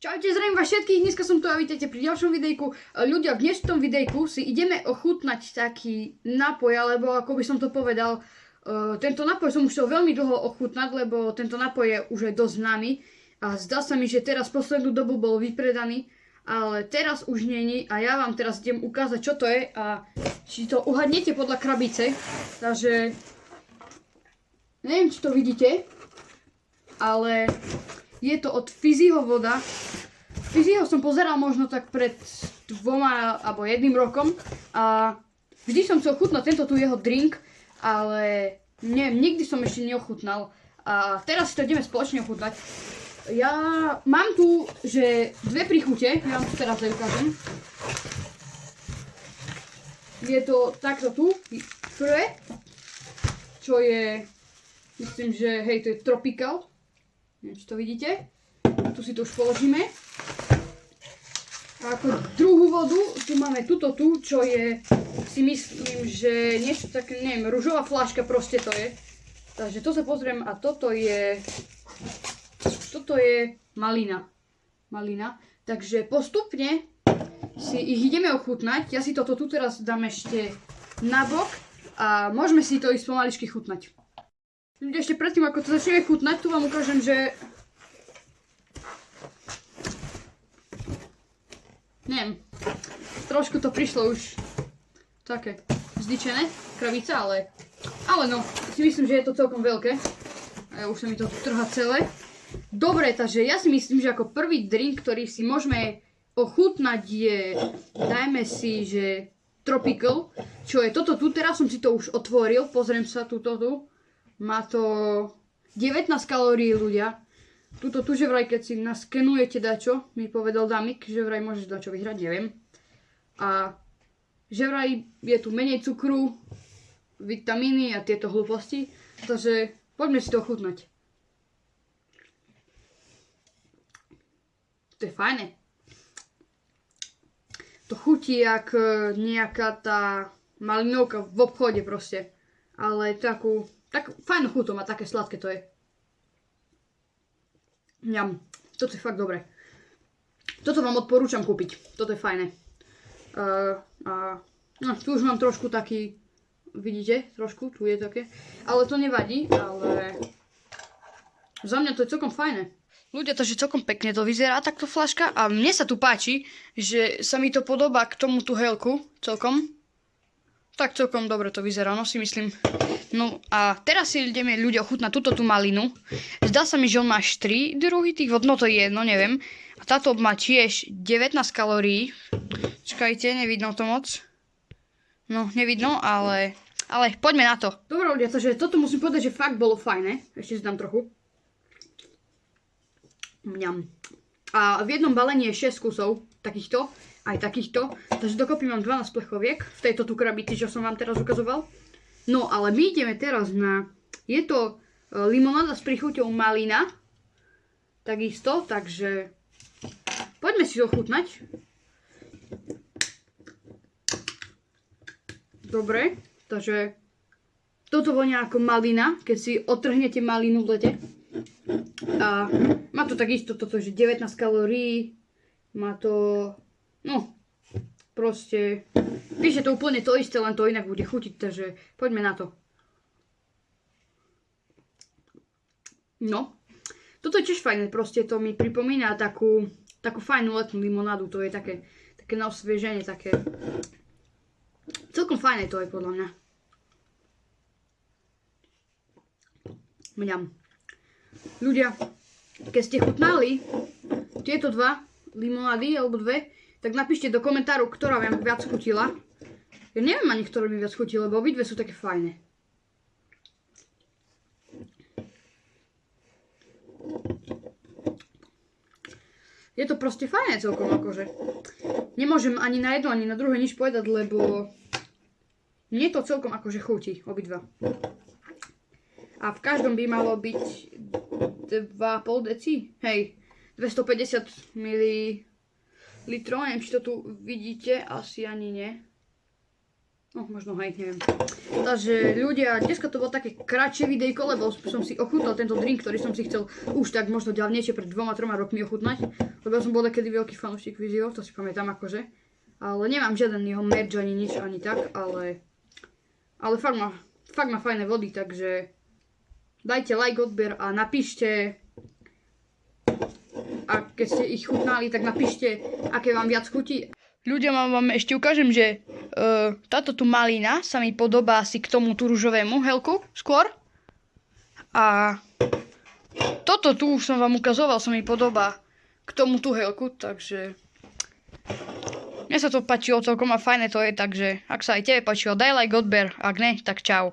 Čaute, zdravím vás všetkých, dneska som tu a vítajte pri ďalšom videjku. Ľudia, v dnešnom videjku si ideme ochutnať taký nápoj, alebo ako by som to povedal, tento nápoj som už chcel veľmi dlho ochutnať, lebo tento nápoj je už aj dosť známy. A zdá sa mi, že teraz poslednú dobu bol vypredaný, ale teraz už není a ja vám teraz idem ukázať, čo to je a či to uhadnete podľa krabice. Takže neviem, či to vidíte, ale je to od Fizzyho voda. Fizzyho som pozeral možno tak pred 2 alebo 1 rokom a vždy som chcel chutnať tento tu jeho drink, ale neviem, nikdy som ešte neochutnal a teraz si to ideme spoločne ochutnať. Ja mám tu, že 2 príchute, ja vám to teraz aj ukážem. Je to takto tu, prvé, čo je, myslím, že hej, to je Tropical. Neviem, či to vidíte. Tu si to už položíme. A ako druhú vodu, tu máme túto tu, čo je, si myslím, že niečo také, neviem, ružová fľaška proste to je. Takže to sa pozriem a toto je malina. Takže postupne si ich ideme ochutnať. Ja si toto tu teraz dám ešte nabok a môžeme si to ísť pomaličky chutnať. Ešte predtým, ako to začneme chutnať, tu vám ukážem, že neviem, trošku to prišlo už také zdičené, krabica, ale no, si myslím, že je to celkom veľké. A už sa mi to trhá celé. Dobre, takže ja si myslím, že ako prvý drink, ktorý si môžeme ochutnať je, dajme si, že Tropical, čo je toto tu, teraz som si to už otvoril, pozriem sa tuto tu. Má to 19 kalórií, ľudia. Tuto tu, že vraj, keď si naskenujete dačo, mi povedal Damik, že vraj môžeš dačo vyhrať, neviem. A že vraj je tu menej cukru, vitamíny a tieto hlúposti. Takže poďme si to ochutnať. To je fajné. To chutí jak nejaká tá malinovka v obchode proste. Ale takú... Tak fajnú chuť má, také sladké to je. Mňam, toto je fakt dobré. Toto vám odporúčam kúpiť, toto je fajné. No, tu už mám trošku taký, vidíte, trošku, tu je také. Ale to nevadí, ale za mňa to je celkom fajné. Ľudia, takže celkom pekne to vyzerá takto fľaška a mne sa tu páči, že sa mi to podobá k tomu tú helku celkom. Tak celkom dobre to vyzerá, no si myslím. No a teraz si ideme ľudia ochutnať túto tú malinu. Zdá sa mi, že on má 3 druhy tých vod, no to je jedno, neviem. A táto má tiež 19 kalórií. Čakajte, nevidno to moc. No, nevidno, ale poďme na to. Dobre ľudia, takže toto musím povedať, že fakt bolo fajné. Ešte si dám trochu. Mňam. A v jednom balení je 6 kusov takýchto. Aj takýchto, takže dokopy mám 12 plechoviek v tejto tu krabici, čo som vám teraz ukazoval. No ale my ideme teraz na, je to limonáda s príchuťou malina, takisto, takže poďme si to ochutnať. Dobre, takže toto vonia ako malina, keď si odtrhnete malinu v lete. A má to takisto toto, že 19 kalórií, má to... No, proste, píše to úplne to isté, len to inak bude chutiť, takže poďme na to. No, toto je tiež fajné, proste to mi pripomína takú fajnú letnú limonádu, to je také na osvieženie, také, celkom fajné to je podľa mňa. Mňam. Ľudia, keď ste chutnali tieto 2 limonády, alebo 2, tak napíšte do komentáru, ktorá vám viac chutila. Ja neviem ani, ktorá mi viac chutila, lebo obidve sú také fajné. Je to proste fajné celkom, akože. Nemôžem ani na jedno, ani na druhé nič povedať, lebo mne to celkom akože chutí, obidva. A v každom by malo byť 2,5 deci. Hej, 250 ml. Neviem, či to tu vidíte, asi ani nie. No, možno hej, neviem. Takže ľudia, dneska to bolo také kratšie videjko, lebo som si ochutnal tento drink, ktorý som si chcel už tak možno dávnejšie pred 2-3 rokmi ochutnať. Lebo ja som bol takedy veľký fanúšik Vizio, to si pamätám akože. Ale nemám žiaden jeho merch ani nič, ani tak, ale fakt má fajné vody, takže dajte like, odber a napíšte, a keď ste ich chutnali, tak napíšte, aké vám viac chutí. Ľudia, vám ešte ukážem, že táto tu malina sa mi podobá asi k tomu tu ružovému helku skôr. A toto tu už som vám ukazoval, sa mi podobá k tomu tu helku, takže mne sa to páčilo celkom a fajné to je, takže ak sa aj tebe páčilo, daj like, odber, ak ne, tak čau.